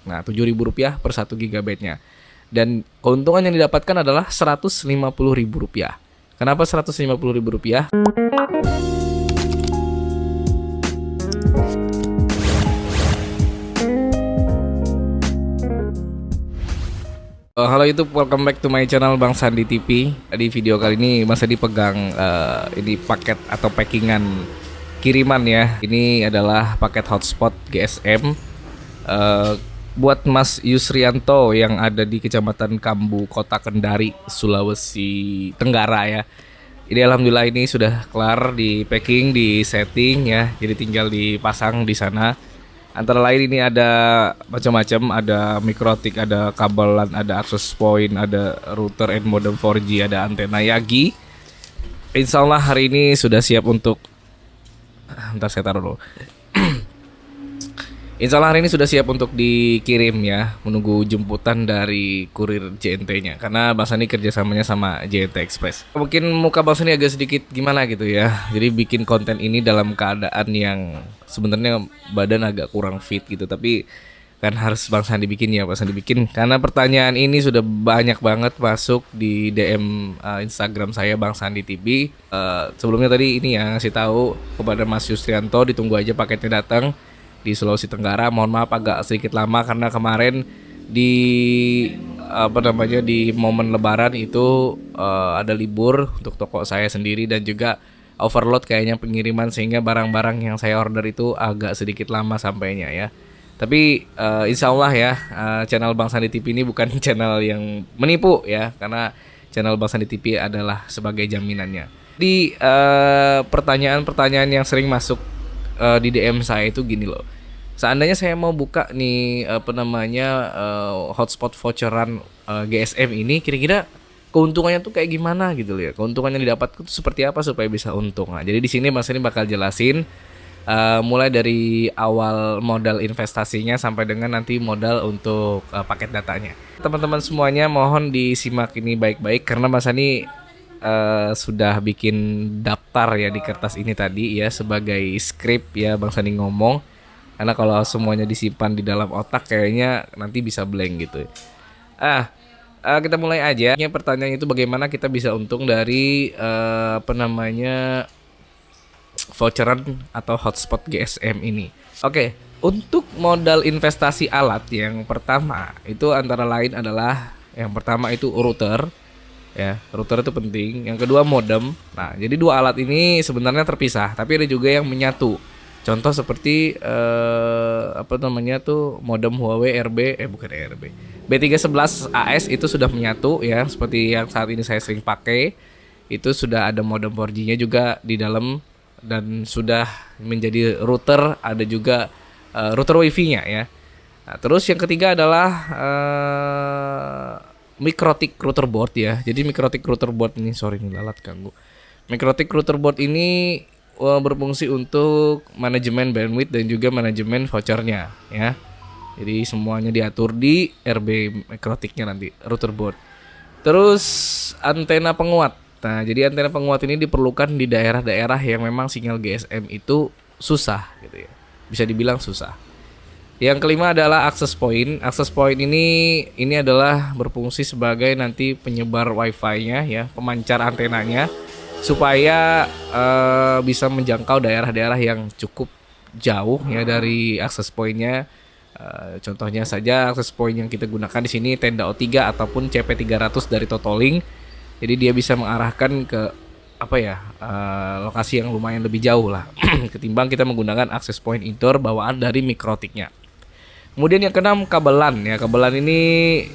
Nah, Rp7.000 per 1 GB-nya. Dan keuntungan yang didapatkan adalah Rp150.000. Kenapa Rp150.000? Halo YouTube, welcome back to my channel Bang Sandi TV. Di video kali ini Bang Sandi pegang ini paket atau packingan kiriman ya. Ini adalah paket hotspot GSM buat Mas Yusrianto yang ada di Kecamatan Kambu, Kota Kendari, Sulawesi Tenggara ya. Ini alhamdulillah ini sudah kelar di packing, di setting ya. Jadi tinggal dipasang di sana. Antara lain ini ada macam-macam, ada mikrotik, ada kabelan, ada access point, ada router and modem 4G, ada antena Yagi. Insya Allah hari ini sudah siap untuk, ntar saya taruh dulu. Insya Allah hari ini sudah siap untuk dikirim ya, menunggu jemputan dari kurir JNT-nya. Karena Bang Sandi kerjasamanya sama JNT Express. Mungkin muka Bang Sandi agak sedikit gimana gitu ya. Jadi bikin konten ini dalam keadaan yang sebenarnya badan agak kurang fit gitu. Tapi kan harus Bang Sandi bikin ya, Bang Sandi bikin. Karena pertanyaan ini sudah banyak banget masuk di DM Instagram saya Bang Sandi TV. Sebelumnya tadi ini ya ngasih tahu kepada Mas Yusrianto, ditunggu aja paketnya datang di Sulawesi Tenggara. Mohon maaf agak sedikit lama karena kemarin di di momen Lebaran itu ada libur untuk toko saya sendiri dan juga overload kayaknya pengiriman sehingga barang-barang yang saya order itu agak sedikit lama sampainya ya. Tapi insya Allah ya channel Bang Sandi TV ini bukan channel yang menipu ya, karena channel Bang Sandi TV adalah sebagai jaminannya. Di pertanyaan-pertanyaan yang sering masuk di DM saya itu gini loh. Seandainya saya mau buka nih hotspot voucheran GSM ini, kira-kira keuntungannya tuh kayak gimana gitu loh ya. Keuntungan yang didapat itu seperti apa supaya bisa untung. Nah, jadi di sini Mas ini bakal jelasin mulai dari awal modal investasinya sampai dengan nanti modal untuk paket datanya. Teman-teman semuanya mohon disimak ini baik-baik karena Mas ini sudah bikin daftar ya di kertas ini tadi ya sebagai skrip ya Bang Sandi ngomong. Karena kalau semuanya disimpan di dalam otak kayaknya nanti bisa blank gitu. Kita mulai aja. Pertanyaan itu bagaimana kita bisa untung dari voucheran atau hotspot GSM ini. Oke, untuk modal investasi alat yang pertama itu antara lain adalah yang pertama itu router. Ya, router itu penting. Yang kedua modem. Nah, jadi dua alat ini sebenarnya terpisah, tapi ada juga yang menyatu. Contoh seperti modem Huawei B311 AS itu sudah menyatu ya, seperti yang saat ini saya sering pakai. Itu sudah ada modem 4G-nya juga di dalam dan sudah menjadi router, ada juga router Wi-Fi-nya ya. Nah, terus yang ketiga adalah mikrotik router board ya. Jadi mikrotik router board ini lalat ganggu. Mikrotik router board ini berfungsi untuk manajemen bandwidth dan juga manajemen vouchernya ya. Jadi semuanya diatur di RB mikrotiknya nanti router board. Terus antena penguat. Nah, jadi antena penguat ini diperlukan di daerah-daerah yang memang sinyal GSM itu susah gitu ya. Bisa dibilang susah. Yang kelima adalah access point. Access point ini adalah berfungsi sebagai nanti penyebar Wi-Fi-nya ya, pemancar antenanya supaya bisa menjangkau daerah-daerah yang cukup jauh ya dari access point-nya. Contohnya saja access point yang kita gunakan di sini tenda O3 ataupun CP300 dari Totolink. Jadi dia bisa mengarahkan ke lokasi yang lumayan lebih jauh lah ketimbang kita menggunakan access point indoor bawaan dari mikrotiknya. Kemudian yang keenam kabelan ya. Kabelan ini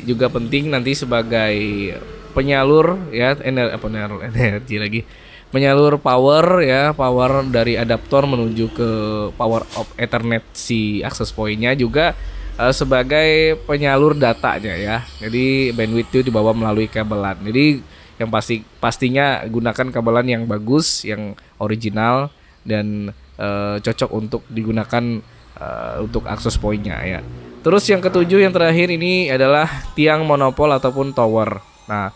juga penting nanti sebagai penyalur ya energi lagi. Penyalur power ya, power dari adaptor menuju ke power of Ethernet si access point-nya juga sebagai penyalur datanya ya. Jadi bandwidth itu dibawa melalui kabelan. Jadi yang pastinya gunakan kabelan yang bagus, yang original dan cocok untuk digunakan untuk access point-nya ya. Terus yang ketujuh yang terakhir ini adalah tiang monopol ataupun tower. Nah,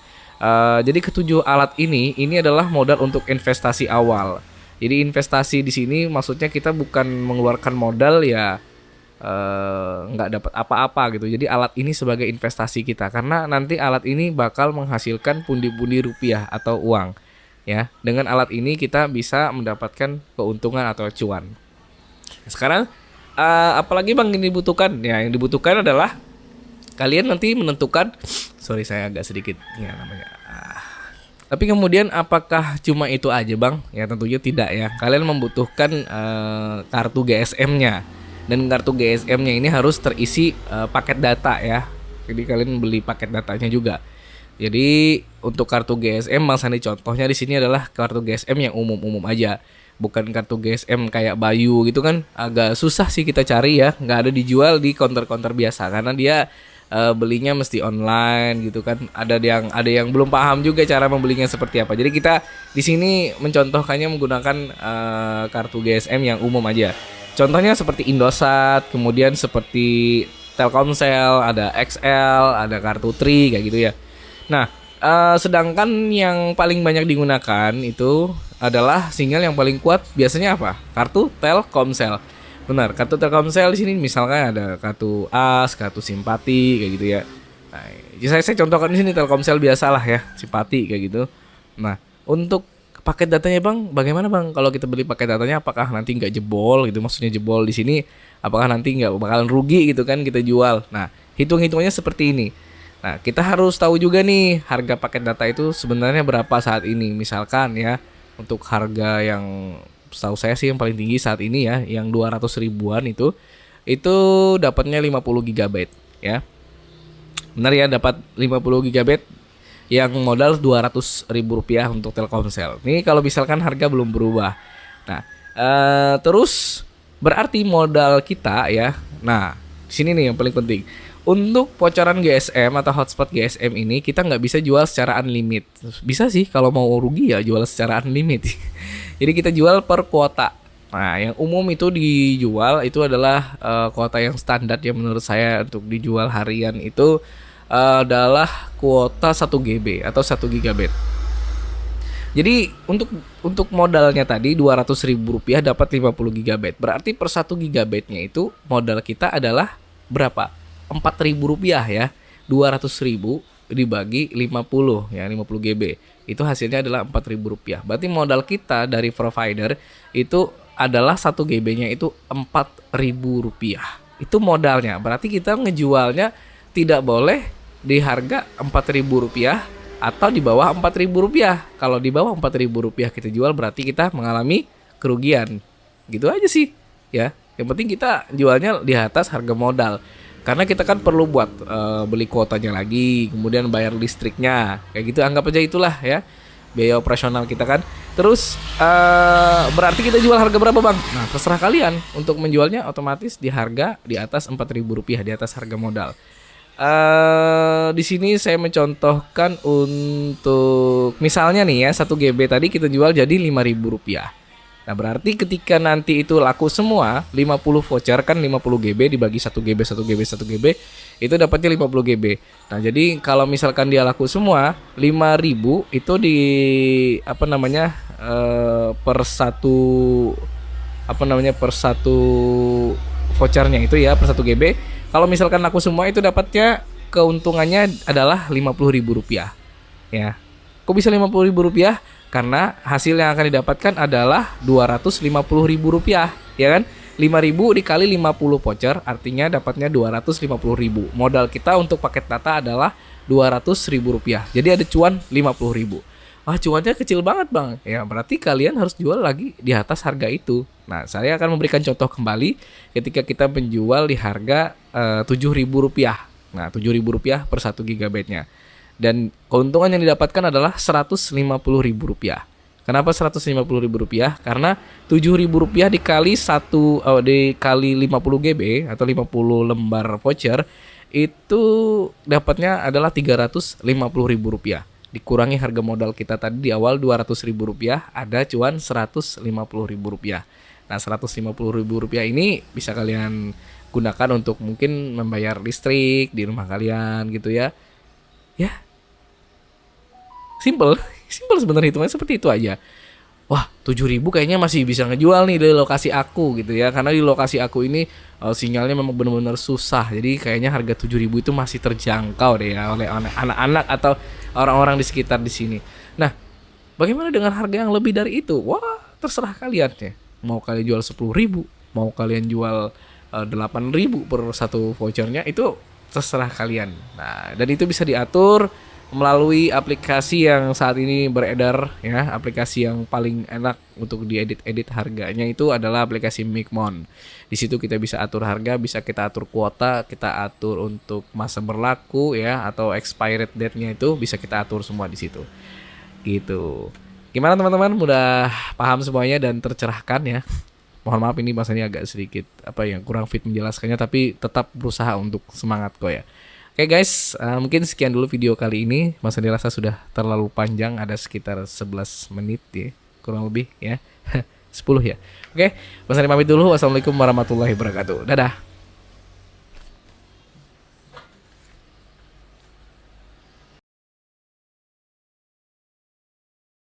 jadi ketujuh alat ini adalah modal untuk investasi awal. Jadi investasi di sini maksudnya kita bukan mengeluarkan modal ya nggak dapat apa-apa gitu. Jadi alat ini sebagai investasi kita karena nanti alat ini bakal menghasilkan pundi-pundi rupiah atau uang ya. Dengan alat ini kita bisa mendapatkan keuntungan atau cuan. Sekarang apalagi Bang yang dibutuhkan? Ya, yang dibutuhkan adalah kalian nanti menentukan, sorry saya agak sedikit ya namanya. Tapi kemudian apakah cuma itu aja Bang? Ya tentunya tidak ya. Kalian membutuhkan kartu GSM-nya. Dan kartu GSM-nya ini harus terisi paket data ya. Jadi kalian beli paket datanya juga. Jadi untuk kartu GSM Bang Sandi contohnya di sini adalah kartu GSM yang umum-umum aja. Bukan kartu GSM kayak Bayu gitu kan, agak susah sih kita cari ya. Nggak ada dijual di counter-counter biasa karena dia belinya mesti online gitu kan. Ada yang belum paham juga cara membelinya seperti apa. Jadi kita di sini mencontohkannya menggunakan kartu GSM yang umum aja. Contohnya seperti Indosat, kemudian seperti Telkomsel, ada XL, ada kartu Tri kayak gitu ya. Nah, sedangkan yang paling banyak digunakan itu adalah sinyal yang paling kuat biasanya apa? Kartu Telkomsel. Benar, kartu Telkomsel di sini misalkan ada kartu AS, kartu Simpati kayak gitu ya. Nah, saya contohkan di sini Telkomsel biasalah ya, Simpati kayak gitu. Nah, untuk paket datanya Bang, bagaimana Bang? Kalau kita beli paket datanya apakah nanti nggak jebol gitu? Maksudnya jebol di sini apakah nanti nggak bakalan rugi gitu kan kita jual? Nah, hitung-hitungannya seperti ini. Nah, kita harus tahu juga nih harga paket data itu sebenarnya berapa saat ini. Misalkan ya, untuk harga yang setahu saya sih yang paling tinggi saat ini ya, yang 200 ribuan itu dapatnya 50 GB ya. Benar ya, dapat 50 GB yang modal 200 ribu rupiah untuk Telkomsel. Ini kalau misalkan harga belum berubah. Nah, terus berarti modal kita ya. Nah, sini nih yang paling penting. Untuk bocoran GSM atau hotspot GSM ini kita nggak bisa jual secara unlimited. Bisa sih kalau mau rugi ya jual secara unlimited. Jadi kita jual per kuota. Nah, yang umum itu dijual itu adalah kuota yang standar yang menurut saya untuk dijual harian itu adalah kuota 1 GB atau 1 GB. Jadi untuk modalnya tadi 200 ribu rupiah dapat 50 GB. Berarti per 1 GB-nya itu modal kita adalah berapa? 4.000 rupiah ya. 200 ribu dibagi 50 ya, 50 GB. Itu hasilnya adalah 4.000 rupiah. Berarti modal kita dari provider itu adalah 1 GB-nya itu 4.000 rupiah. Itu modalnya. Berarti kita ngejualnya tidak boleh di harga 4.000 rupiah atau di bawah 4.000 rupiah. Kalau di bawah 4.000 rupiah kita jual berarti kita mengalami kerugian. Gitu aja sih ya. Yang penting kita jualnya di atas harga modal. Karena kita kan perlu buat beli kuotanya lagi, kemudian bayar listriknya, kayak gitu. Anggap aja itulah ya biaya operasional kita kan. Terus berarti kita jual harga berapa Bang? Nah terserah kalian. Untuk menjualnya otomatis di harga di atas 4.000 rupiah, di atas harga modal. Di sini saya mencontohkan untuk misalnya nih ya 1 GB tadi kita jual jadi 5.000 rupiah. Nah berarti ketika nanti itu laku semua 50 voucher kan 50 GB dibagi 1 GB 1 GB 1 GB itu dapatnya 50 GB. Nah jadi kalau misalkan dia laku semua 5.000 itu di per satu vouchernya itu ya per 1 GB. Kalau misalkan laku semua itu dapatnya keuntungannya adalah 50.000 rupiah ya. Kok bisa 50.000 rupiah? Karena hasil yang akan didapatkan adalah 250.000 rupiah, ya kan? 5.000 dikali 50 voucher artinya dapatnya 250.000. Modal kita untuk paket data adalah 200.000 rupiah. Jadi ada cuan 50.000. Wah, cuannya kecil banget Bang. Ya berarti kalian harus jual lagi di atas harga itu. Nah, saya akan memberikan contoh kembali ketika kita menjual di harga 7.000 rupiah. Nah, 7.000 rupiah per 1 GB-nya. Dan keuntungan yang didapatkan adalah 150.000 rupiah. Kenapa 150.000 rupiah? Karena 7.000 rupiah dikali 50 GB atau 50 lembar voucher itu dapatnya adalah 350.000 rupiah. Dikurangi harga modal kita tadi di awal 200.000 rupiah, ada cuan 150.000 rupiah. Nah 150.000 rupiah ini bisa kalian gunakan untuk mungkin membayar listrik di rumah kalian gitu ya. Ya, simple sebenarnya hitungannya seperti itu aja. wah 7.000 kayaknya masih bisa ngejual nih di lokasi aku gitu ya, karena di lokasi aku ini sinyalnya memang benar-benar susah, jadi kayaknya harga 7.000 itu masih terjangkau deh ya oleh anak-anak atau orang-orang di sekitar di sini. Nah, bagaimana dengan harga yang lebih dari itu? Wah, terserah kalian ya. Mau kalian jual 10.000, mau kalian jual 8.000 per satu vouchernya, itu terserah kalian. Nah, dan itu bisa diatur melalui aplikasi yang saat ini beredar ya, aplikasi yang paling enak untuk diedit-edit harganya itu adalah aplikasi Micmon. Di situ kita bisa atur harga, bisa kita atur kuota, kita atur untuk masa berlaku ya atau expired date-nya itu bisa kita atur semua di situ. Gitu. Gimana teman-teman? Udah paham semuanya dan tercerahkan ya? Mohon maaf ini bahasanya agak sedikit apa ya kurang fit menjelaskannya, tapi tetap berusaha untuk semangat kok ya. Oke guys, mungkin sekian dulu video kali ini. Mas Andi rasa sudah terlalu panjang, ada sekitar 11 menit ya, kurang lebih ya. 10 ya. Oke, Mas Andi pamit dulu. Wassalamualaikum warahmatullahi wabarakatuh. Dadah.